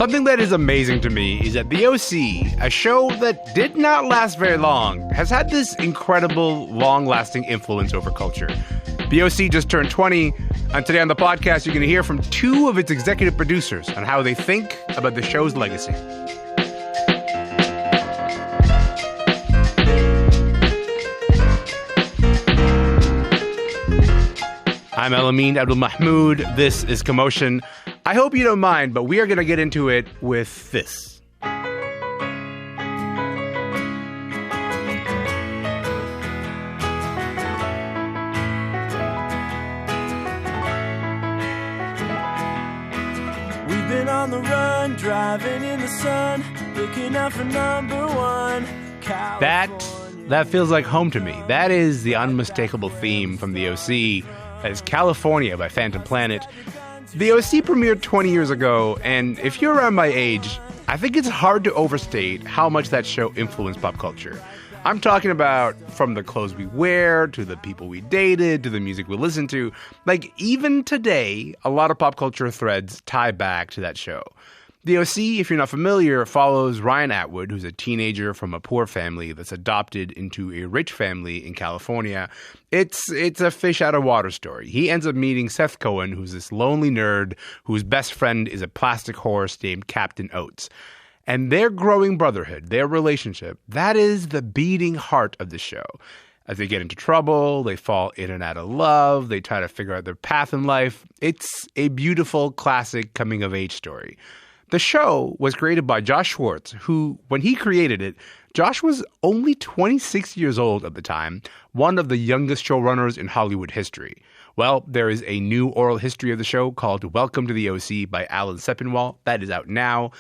Something that is amazing to me is that The OC, a show that did not last very long, has had this incredible, long-lasting influence over culture. The OC just turned 20, and today on the podcast, you're going to hear from two of its executive producers on how they think about the show's legacy. I'm Elamin Abdelmahmoud. This is Commotion. I hope you don't mind, but we are going to get into it with this. We've been on the run, driving in the sun, looking out for number one. That feels like home to me. That is the unmistakable theme from The OC. That is California by Phantom Planet. The OC premiered 20 years ago, and if you're around my age, I think it's hard to overstate how much that show influenced pop culture. I'm talking about from the clothes we wear, to the people we dated, to the music we listen to. Like, even today, a lot of pop culture threads tie back to that show. The OC, if you're not familiar, follows Ryan Atwood, who's a teenager from a poor family that's adopted into a rich family in California. It's a fish out of water story. He ends up meeting Seth Cohen, who's this lonely nerd whose best friend is a plastic horse named Captain Oates. And their growing brotherhood, their relationship, that is the beating heart of the show. As they get into trouble, they fall in and out of love, they try to figure out their path in life. It's a beautiful, classic coming-of-age story. The show was created by Josh Schwartz, who, when he created it, Josh was only 26 years old at the time, one of the youngest showrunners in Hollywood history. Well, there is a new oral history of the show called Welcome to the OC by Alan Sepinwall. That is out now.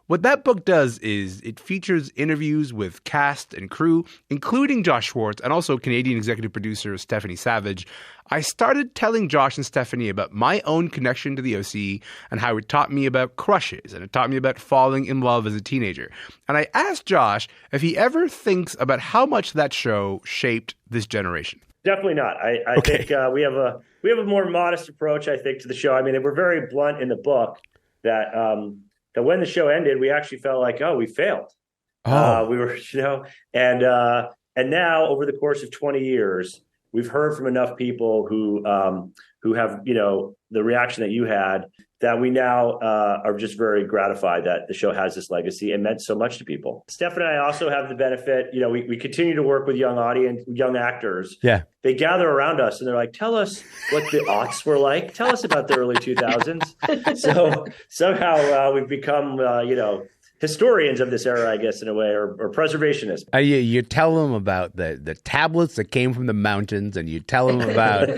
What that book does is it features interviews with cast and crew, including Josh Schwartz and also Canadian executive producer Stephanie Savage. I started telling Josh and Stephanie about my own connection to the OC and how it taught me about crushes and it taught me about falling in love as a teenager. And I asked Josh if he ever thinks about how much that show shaped this generation. Definitely not. I think we have a more modest approach, I think, to the show. I mean, we're very blunt in the book that when the show ended, we actually felt like, oh, we failed. We were, and now over the course of 20 years, we've heard from enough people who have, the reaction that you had, that we now are just very gratified that the show has this legacy and meant so much to people. Steph and I also have the benefit, we continue to work with young actors. Yeah. They gather around us and they're like, tell us what the aughts were like. Tell us about the early 2000s. So somehow we've become, historians of this era, I guess, in a way, or preservationists. You tell them about the tablets that came from the mountains, and you tell them about...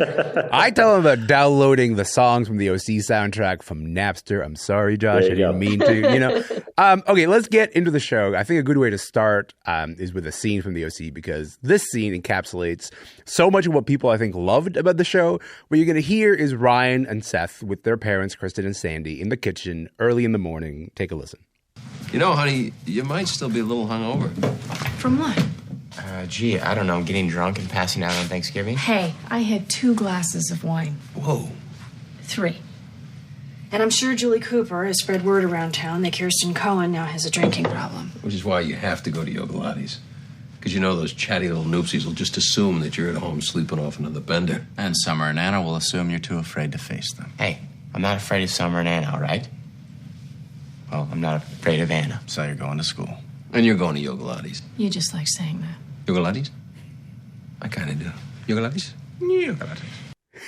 I tell them about downloading the songs from the OC soundtrack from Napster. I'm sorry, Josh, I didn't mean to, Okay, let's get into the show. I think a good way to start is with a scene from the OC, because this scene encapsulates so much of what people, I think, loved about the show. What you're going to hear is Ryan and Seth with their parents, Kristen and Sandy, in the kitchen early in the morning. Take a listen. Honey, you might still be a little hungover. From what? I don't know, getting drunk and passing out on Thanksgiving. Hey, I had 2 glasses of wine. Whoa. 3. And I'm sure Julie Cooper has spread word around town that Kirsten Cohen now has a drinking problem. Which is why you have to go to Yoga Lattes. Because those chatty little noopsies will just assume that you're at home sleeping off another bender. And Summer and Anna will assume you're too afraid to face them. Hey, I'm not afraid of Summer and Anna, all right? Well, I'm not afraid of Anna. So you're going to school. And you're going to Yoga Lattes. You just like saying that. Yoga Lattes? I kind of do. Yoga Lattes? Yoga Lattes.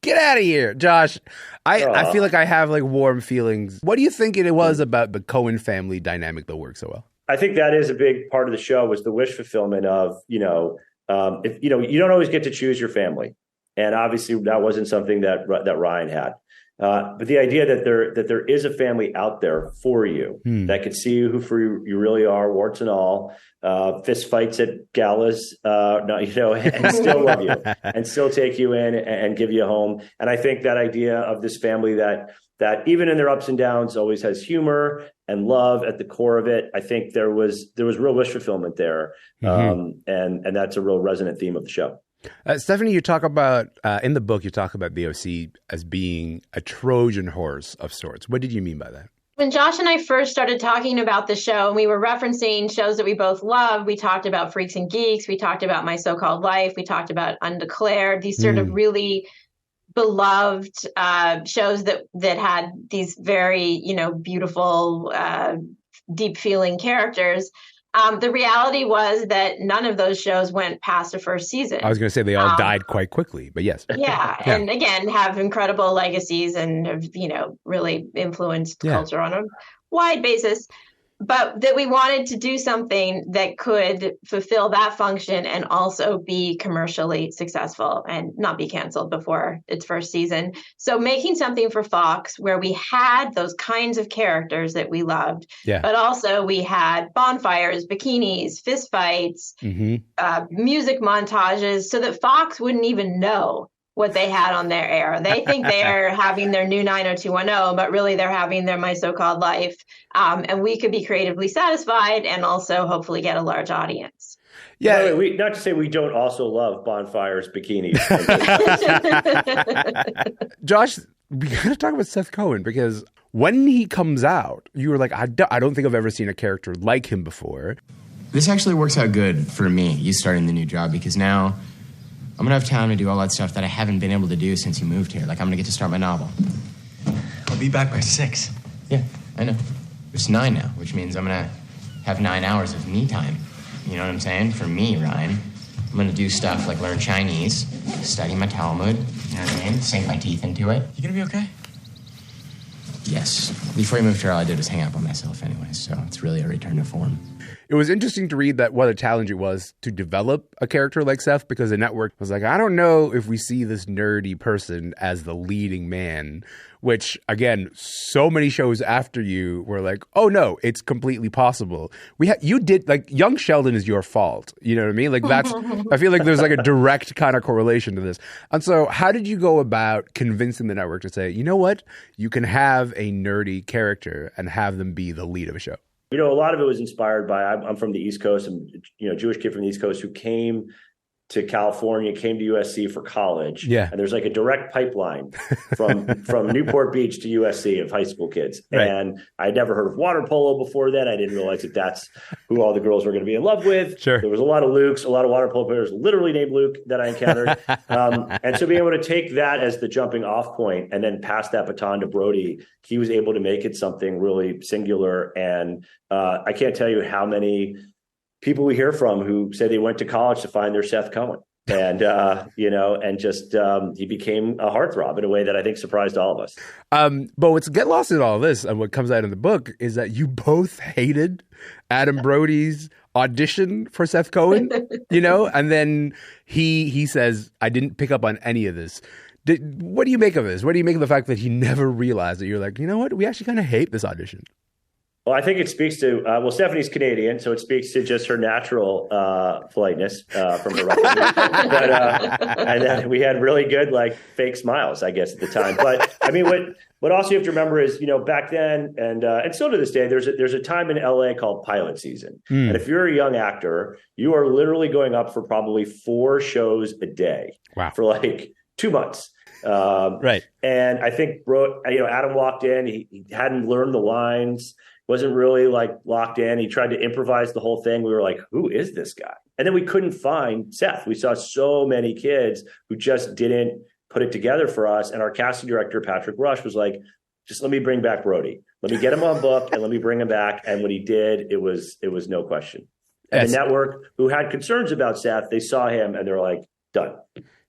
Get out of here, Josh. I feel like I have warm feelings. What do you think it was about the Cohen family dynamic that works so well? I think that is a big part of the show, was the wish fulfillment of, if you don't always get to choose your family. And obviously that wasn't something that Ryan had. But the idea that there is a family out there for you that can see you for you really are, warts and all, fist fights at galas, and still love you and still take you in and give you a home. And I think that idea of this family that even in their ups and downs always has humor and love at the core of it. I think there was real wish fulfillment there, and that's a real resonant theme of the show. Stephanie, you talk about, in the book, you talk about the OC as being a Trojan horse of sorts. What did you mean by that? When Josh and I first started talking about the show, and we were referencing shows that we both love, we talked about Freaks and Geeks, we talked about My So-Called Life, we talked about Undeclared, these sort of really beloved shows that had these very, beautiful, deep feeling characters. The reality was that none of those shows went past the first season. I was going to say they all died quite quickly, but yes. Yeah. And again, have incredible legacies and have, really influenced culture on a wide basis. But that we wanted to do something that could fulfill that function and also be commercially successful and not be canceled before its first season. So making something for Fox where we had those kinds of characters that we loved, but also we had bonfires, bikinis, fistfights, music montages, so that Fox wouldn't even know what they had on their air. They think they're having their new 90210, but really they're having their My So-Called Life. And we could be creatively satisfied and also hopefully get a large audience. Yeah, not to say we don't also love bonfires, bikinis. Josh, we got to talk about Seth Cohen, because when he comes out, you were like, I don't think I've ever seen a character like him before. This actually works out good for me, you starting the new job, because now I'm going to have time to do all that stuff that I haven't been able to do since you moved here. Like, I'm going to get to start my novel. I'll be back by 6. Yeah, I know. It's 9 now, which means I'm going to have 9 hours of me time. You know what I'm saying? For me, Ryan. I'm going to do stuff like learn Chinese, study my Talmud, you know what I mean? Sink my teeth into it. You going to be okay? Yes. Before you moved here, all I did was hang out by myself anyway, so it's really a return to form. It was interesting to read that what a challenge it was to develop a character like Seth, because the network was like, I don't know if we see this nerdy person as the leading man, which, again, so many shows after you were like, oh, no, it's completely possible. You did, like, Young Sheldon is your fault. You know what I mean? Like, that's, I feel like there's like a direct kind of correlation to this. And so how did you go about convincing the network to say, you know what, you can have a nerdy character and have them be the lead of a show? A lot of it was inspired by, I'm from the East Coast, and, Jewish kid from the East Coast who came to California, came to USC for college. Yeah. And there's like a direct pipeline from Newport Beach to USC of high school kids. Right. And I'd never heard of water polo before then. I didn't realize that that's who all the girls were going to be in love with. Sure. There was a lot of Lukes, a lot of water polo players literally named Luke that I encountered. And so being able to take that as the jumping off point and then pass that baton to Brody, he was able to make it something really singular. And I can't tell you how many people we hear from who say they went to college to find their Seth Cohen, and he became a heartthrob in a way that I think surprised all of us. But what's get lost in all this, and what comes out in the book, is that you both hated Adam Brody's audition for Seth Cohen, and then he says, I didn't pick up on any of this. What do you make of this? What do you make of the fact that he never realized that you're like, you know what, we actually kind of hate this audition? Well, I think it speaks to, Stephanie's Canadian, so it speaks to just her natural politeness from her and then we had really good, fake smiles, I guess, at the time. But I mean, what also you have to remember is, back then, and still to this day, there's a time in LA called pilot season. And if you're a young actor, you are literally going up for probably 4 shows a day. Wow. For 2 months. Right. And I think, Adam walked in, he hadn't learned the lines, wasn't really locked in. He tried to improvise the whole thing. We were like, who is this guy? And then we couldn't find Seth. We saw so many kids who just didn't put it together for us. And our casting director, Patrick Rush, was like, just let me bring back Brody. Let me get him on book and let me bring him back. And when he did, it was no question. And the network, who had concerns about Seth, they saw him and they're like, done.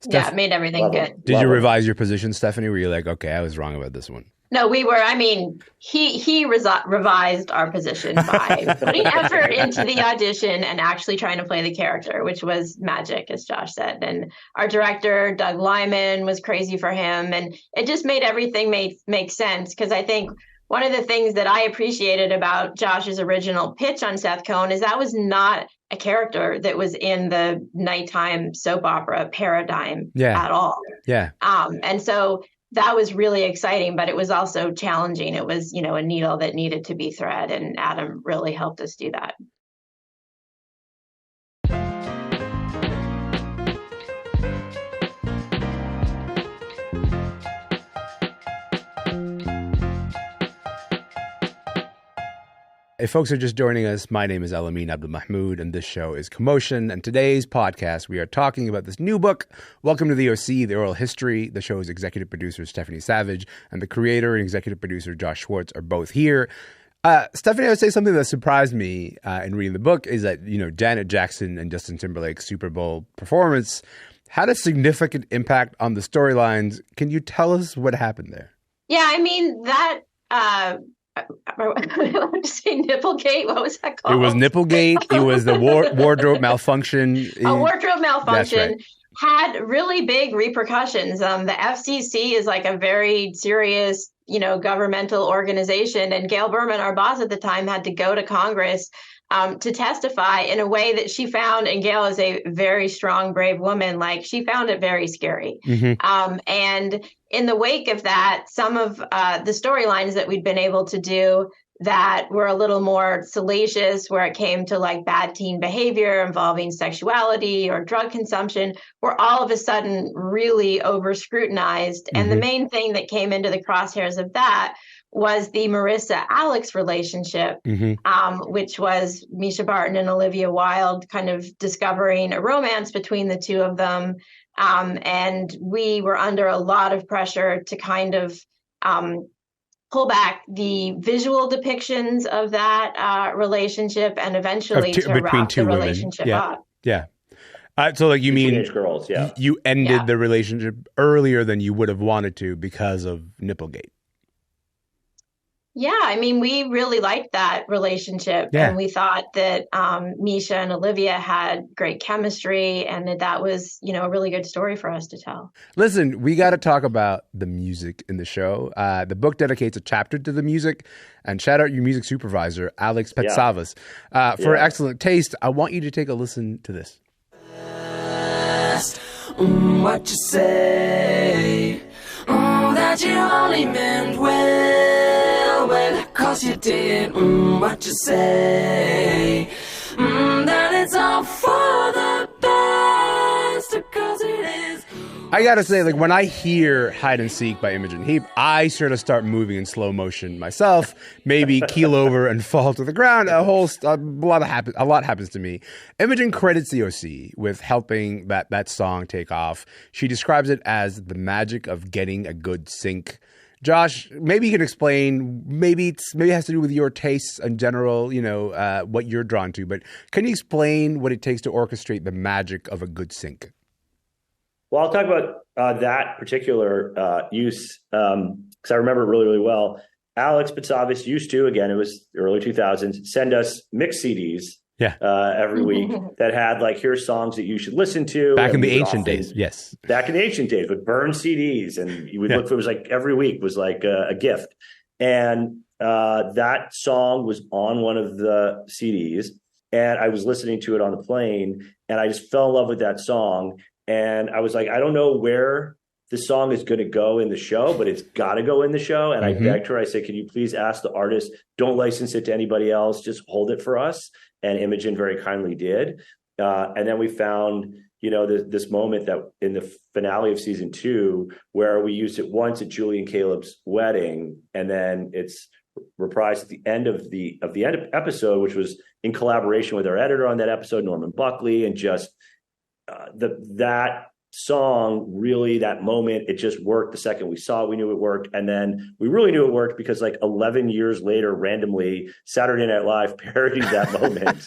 Yeah, it made everything good. Did you revise your position, Stephanie? Were you like, okay, I was wrong about this one? No, we were. I mean, he revised our position by putting effort into the audition and actually trying to play the character, which was magic, as Josh said. And our director, Doug Lyman, was crazy for him. And it just made everything make sense, because I think one of the things that I appreciated about Josh's original pitch on Seth Cohen is that was not a character that was in the nighttime soap opera paradigm at all. Yeah. And so that was really exciting, but it was also challenging. It was, a needle that needed to be thread, and Adam really helped us do that. If folks are just joining us, my name is Elamin Abdelmahmoud, and this show is Commotion. And today's podcast, we are talking about this new book, Welcome to the OC, The Oral History. The show's executive producer, Stephanie Savage, and the creator and executive producer, Josh Schwartz, are both here. Stephanie, I would say something that surprised me in reading the book is that, Janet Jackson and Justin Timberlake's Super Bowl performance had a significant impact on the storylines. Can you tell us what happened there? Yeah, I mean, that... I want to say Nipplegate. What was that called? It was Nipplegate. It was the wardrobe malfunction. A wardrobe malfunction. That's right. Had really big repercussions. The FCC is like a very serious, governmental organization. And Gail Berman, our boss at the time, had to go to Congress to testify in a way that she found, and Gail is a very strong, brave woman, like she found it very scary. Mm-hmm. And in the wake of that, some of the storylines that we'd been able to do that were a little more salacious, where it came to like bad teen behavior involving sexuality or drug consumption, were all of a sudden really over scrutinized. Mm-hmm. And the main thing that came into the crosshairs of that was the Marissa-Alex relationship, mm-hmm. Which was Misha Barton and Olivia Wilde kind of discovering a romance between the two of them. And we were under a lot of pressure to kind of pull back the visual depictions of that relationship and eventually to wrap the relationship up. Yeah. So like you mean teenage girls, yeah. You ended the relationship earlier than you would have wanted to because of Nipplegate. Yeah, I mean, we really liked that relationship, and we thought that Misha and Olivia had great chemistry, and that was, a really good story for us to tell. Listen, we got to talk about the music in the show. The book dedicates a chapter to the music, and shout out your music supervisor, Alex Petsavas. For excellent taste, I want you to take a listen to this. What you say? That you only meant well, 'cause you did. What you say? That it's all for the best, 'cause it is. I gotta say, like, when I hear Hide and Seek by Imogen Heap, I sort of start moving in slow motion myself, maybe keel over and fall to the ground. A lot happens to me. Imogen credits the OC with helping that song take off. She describes it as the magic of getting a good sync. Josh, maybe you can explain, maybe it has to do with your tastes in general, what you're drawn to, but can you explain what it takes to orchestrate the magic of a good sync? Well, I'll talk about that particular use because I remember it really, really well. Alex Petsavas used to, again, it was early 2000s, send us mix CDs every week that had like, here's songs that you should listen to. Back in the ancient days, yes. Back in the ancient days with burned CDs. And you would look for, it was like every week was like a gift. And that song was on one of the CDs. And I was listening to it on the plane and I just fell in love with that song. And I was like, I don't know where the song is going to go in the show, but it's got to go in the show. And I begged her, I said, can you please ask the artist, don't license it to anybody else, just hold it for us. And Imogen very kindly did. And then we found, this moment that in the finale of season 2, where we used it once at Julie and Caleb's wedding. And then it's reprised at the end of the episode, which was in collaboration with our editor on that episode, Norman Buckley, and just, that song, really, that moment, it just worked. The second we saw it, we knew it worked. And then we really knew it worked because like 11 years later, randomly, Saturday Night Live parodied that moment,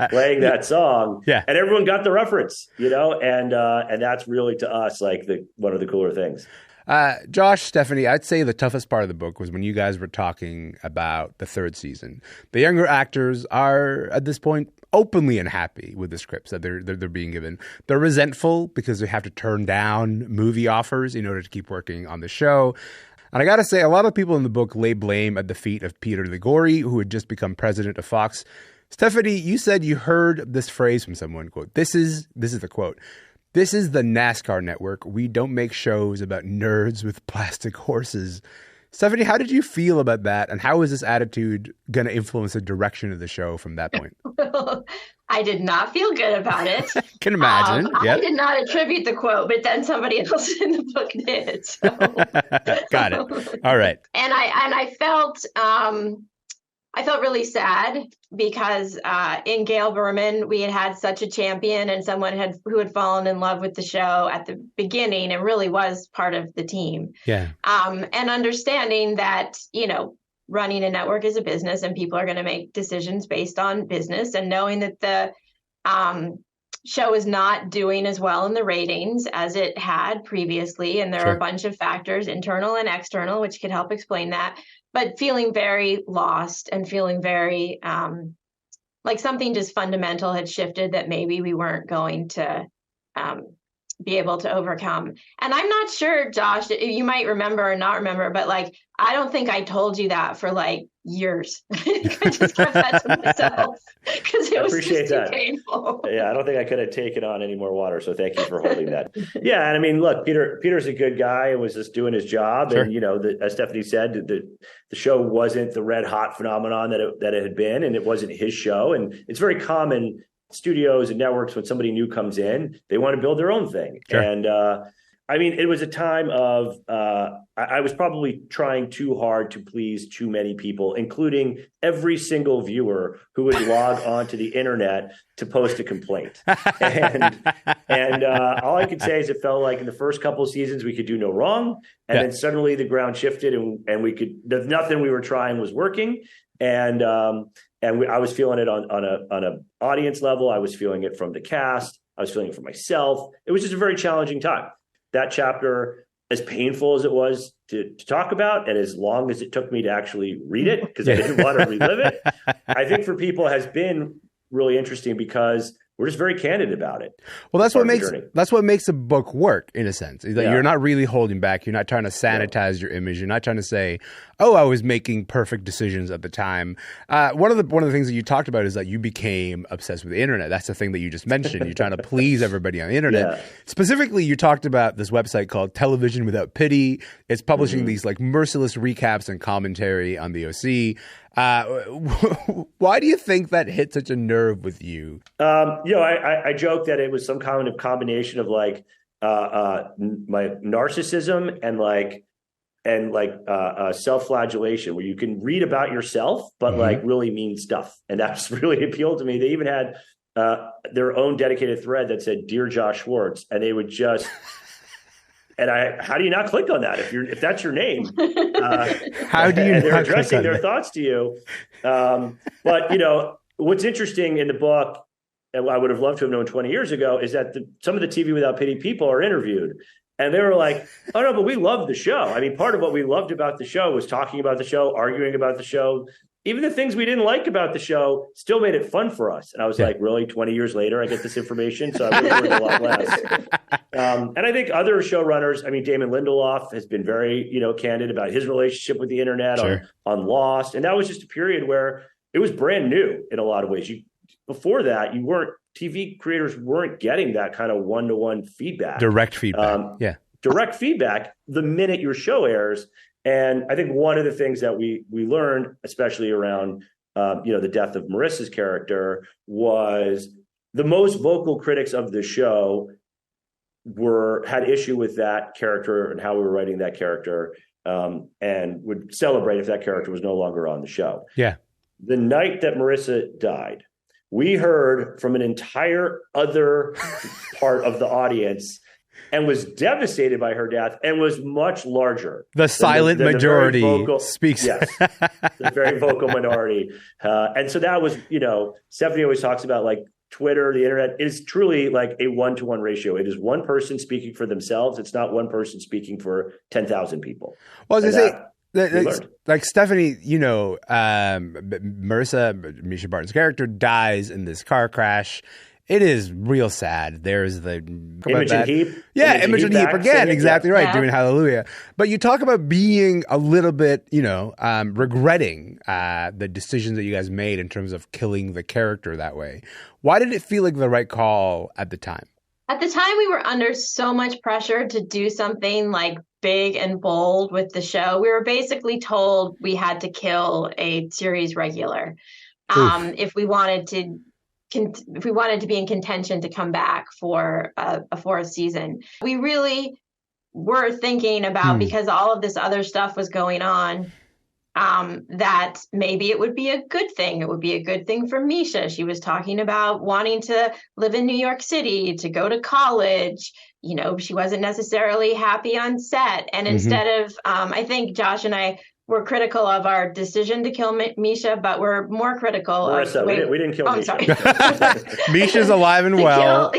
playing that song. Yeah. And everyone got the reference, and that's really to us, like one of the cooler things. Josh, Stephanie, I'd say the toughest part of the book was when you guys were talking about the third season. The younger actors are, at this point, openly unhappy with the scripts that they're being given. They're resentful because they have to turn down movie offers in order to keep working on the show. And I got to say, a lot of people in the book lay blame at the feet of Peter Ligori, who had just become president of Fox. Stephanie, you said you heard this phrase from someone, quote, this is the quote, "This is the NASCAR network. We don't make shows about nerds with plastic horses." Stephanie, how did you feel about that? And how is this attitude going to influence the direction of the show from that point? Well, I did not feel good about it. Can imagine. I did not attribute the quote, but then somebody else in the book did. So. Got it. All right. And I felt I felt really sad because in Gail Berman, we had such a champion and someone who had fallen in love with the show at the beginning and really was part of the team. Yeah. And understanding that, running a network is a business and people are going to make decisions based on business, and knowing that the show is not doing as well in the ratings as it had previously. And there are a bunch of factors, internal and external, which could help explain that. But feeling very lost and feeling very like something just fundamental had shifted that maybe we weren't going to be able to overcome. And I'm not sure, Josh, you might remember or not remember, but like, I don't think I told you that for like years. I just kept that to myself because it was just too painful. Yeah, I don't think I could have taken on any more water. So thank you for holding that. Yeah, and I mean, look, Peter's a good guy and was just doing his job. Sure. And as Stephanie said, the show wasn't the red hot phenomenon that it had been, and it wasn't his show. And it's very common. Studios and networks, when somebody new comes in, they want to build their own thing. Sure. And I mean, it was a time of I was probably trying too hard to please too many people, including every single viewer who would log onto the internet to post a complaint. And all I could say is it felt like in the first couple of seasons we could do no wrong, and then suddenly the ground shifted, and we could nothing we were trying was working. And I was feeling it on a audience level. I was feeling it from the cast. I was feeling it for myself. It was just a very challenging time. That chapter, as painful as it was to talk about, and as long as it took me to actually read it, because I didn't want to relive it, I think for people has been really interesting because we're just very candid about it. Well, that's what makes a book work, in a sense. Is that you're not really holding back. You're not trying to sanitize your image. You're not trying to say, "Oh, I was making perfect decisions at the time." One of the things that you talked about is that you became obsessed with the internet. That's the thing that you just mentioned. You're trying to please everybody on the internet. Yeah. Specifically, you talked about this website called Television Without Pity. It's publishing these like merciless recaps and commentary on the OC. Why do you think that hit such a nerve with you? I joke that it was some kind of combination of like my narcissism and self-flagellation, where you can read about yourself, but like really mean stuff. And that's really appealed to me. They even had their own dedicated thread that said, "Dear Josh Schwartz," and they would just. And how do you not click on that if that's your name? How do you? And they're addressing their thoughts to you. But what's interesting in the book, and I would have loved to have known 20 years ago, is that some of the TV Without Pity people are interviewed, and they were like, "Oh no, but we loved the show." I mean, part of what we loved about the show was talking about the show, arguing about the show. Even the things we didn't like about the show still made it fun for us. And I was like, really, 20 years later, I get this information? So I would have learned a lot less. And I think other showrunners, I mean, Damon Lindelof has been very, candid about his relationship with the internet on Lost. And that was just a period where it was brand new in a lot of ways. Before that, TV creators weren't getting that kind of one-to-one feedback. Direct feedback. Direct feedback the minute your show airs. And I think one of the things that we learned, especially around, the death of Marissa's character, was the most vocal critics of the show had issue with that character and how we were writing that character, and would celebrate if that character was no longer on the show. Yeah. The night that Marissa died, we heard from an entire other part of the audience and was devastated by her death and was much larger. The silent majority speaks. Yes, the very vocal minority. And so that was, Stephanie always talks about like Twitter, the internet is truly like a 1-to-1 ratio. It is one person speaking for themselves. It's not one person speaking for 10,000 people. Well, I was going to say, like Stephanie, Marissa, Misha Barton's character, dies in this car crash. It is real sad. There's the Imogen Heap. Yeah, Imogen Heap again. Exactly right. Doing Hallelujah. But you talk about being a little bit, regretting the decisions that you guys made in terms of killing the character that way. Why did it feel like the right call at the time? At the time, we were under so much pressure to do something like big and bold with the show. We were basically told we had to kill a series regular if we wanted to. If we wanted to be in contention to come back for a fourth season. We really were thinking about, because all of this other stuff was going on, that maybe it would be a good thing. It would be a good thing for Misha. She was talking about wanting to live in New York City, to go to college. You know, she wasn't necessarily happy on set. And instead of, I think Josh and I were critical of our decision to kill Misha, but we're more critical of... We didn't kill Misha. I'm sorry. Misha's alive and well.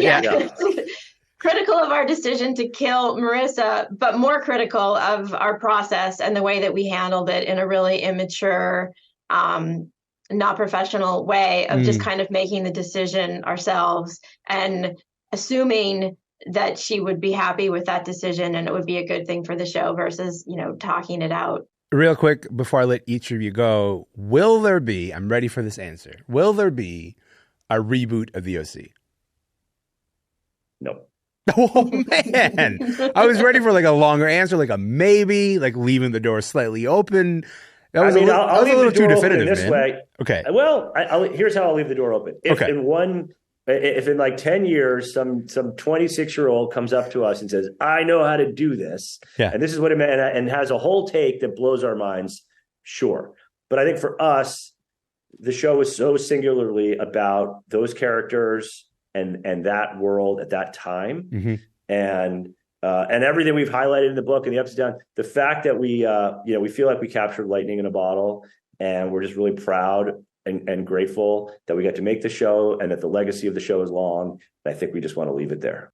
Critical of our decision to kill Marissa, but more critical of our process and the way that we handled it in a really immature, not professional way of just kind of making the decision ourselves and assuming that she would be happy with that decision and it would be a good thing for the show versus, you know, talking it out. Real quick, before I let each of you go, will there be, I'm ready for this answer, will there be a reboot of the OC? No. Oh, man. I was ready for like a longer answer, like a maybe, like leaving the door slightly open. That was a little too definitive, this man. Way. Okay. Well, here's how I'll leave the door open. If in like 10 years, some 26-year-old comes up to us and says, I know how to do this. Yeah. And this is what it meant and has a whole take that blows our minds. Sure. But I think for us, the show is so singularly about those characters and that world at that time. And everything we've highlighted in the book and the ups and downs, the fact that we feel like we captured lightning in a bottle and we're just really proud and grateful that we got to make the show and that the legacy of the show is long. I think we just want to leave it there.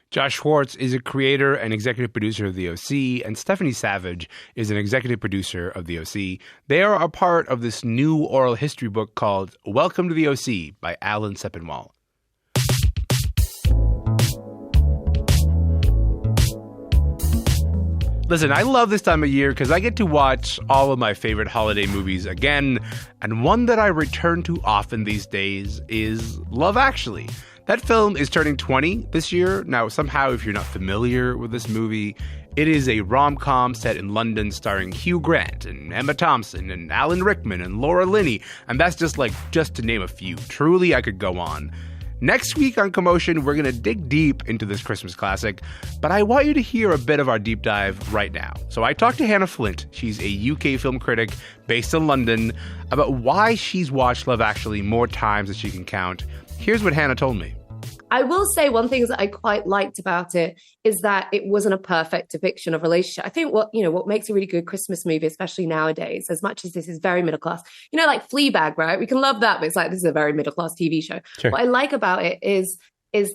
Josh Schwartz is a creator and executive producer of The OC, and Stephanie Savage is an executive producer of The OC. They are a part of this new oral history book called Welcome to the OC by Alan Sepinwall. Listen, I love this time of year because I get to watch all of my favorite holiday movies again, and one that I return to often these days is Love Actually. That film is turning 20 this year. Now, somehow, if you're not familiar with this movie, it is a rom-com set in London starring Hugh Grant and Emma Thompson and Alan Rickman and Laura Linney, and that's just to name a few. Truly, I could go on. Next week on Commotion, we're going to dig deep into this Christmas classic, but I want you to hear a bit of our deep dive right now. So I talked to Hannah Flint. She's a UK film critic based in London about why she's watched Love Actually more times than she can count. Here's what Hannah told me. I will say one thing that I quite liked about it is that it wasn't a perfect depiction of relationship. I think what makes a really good Christmas movie, especially nowadays, as much as this is very middle class, like Fleabag, right? We can love that, but it's like, this is a very middle class TV show. Sure. What I like about it is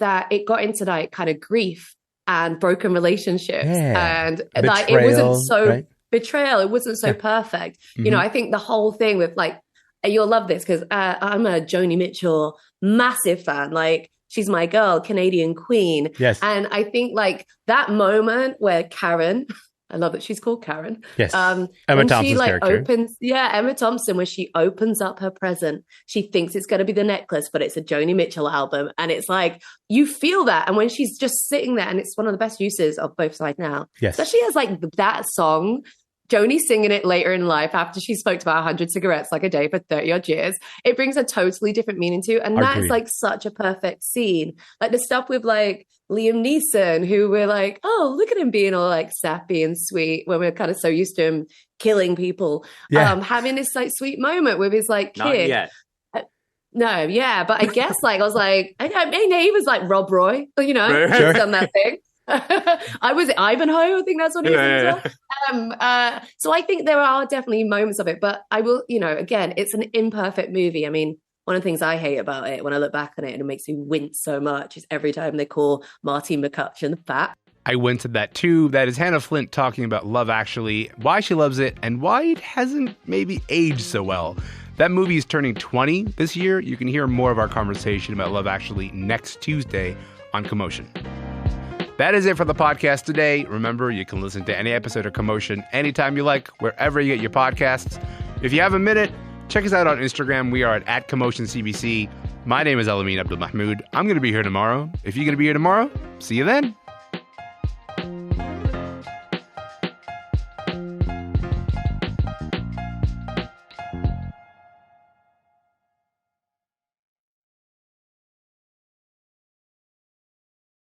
that it got into like kind of grief and broken relationships and betrayal, like it wasn't so right? Betrayal. It wasn't so perfect. Mm-hmm. I think the whole thing with like, you'll love this because I'm a Joni Mitchell massive fan. Like, she's my girl, Canadian Queen. Yes. And I think like that moment where Karen, I love that she's called Karen. Yes. Emma Thompson's character. Emma Thompson, when she opens up her present, she thinks it's going to be the necklace, but it's a Joni Mitchell album. And it's like, you feel that. And when she's just sitting there, and it's one of the best uses of Both Sides Now. Yes. Especially as like that song, Joni singing it later in life after she smoked about 100 cigarettes like a day for 30 odd years, it brings a totally different meaning to. And that's like such a perfect scene. Like the stuff with like Liam Neeson, who we're like, oh, look at him being all like sappy and sweet when we're kind of so used to him killing people. Yeah. Having this like sweet moment with his like kid. Not yet. No, yeah. But I guess like, I was like, I mean, he was like Rob Roy, he's done that thing. I was Ivanhoe, I think that's what he is. So I think there are definitely moments of it, but I will, again, it's an imperfect movie. I mean, one of the things I hate about it when I look back on it and it makes me wince so much is every time they call Martine McCutcheon fat. I went at that too. That is Hannah Flint talking about Love Actually, why she loves it, and why it hasn't maybe aged so well. That movie is turning 20 this year. You can hear more of our conversation about Love Actually next Tuesday on Commotion. That is it for the podcast today. Remember, you can listen to any episode of Commotion anytime you like, wherever you get your podcasts. If you have a minute, check us out on Instagram. We are at CommotionCBC. My name is Elamin Abdelmahmoud. I'm going to be here tomorrow. If you're going to be here tomorrow, see you then.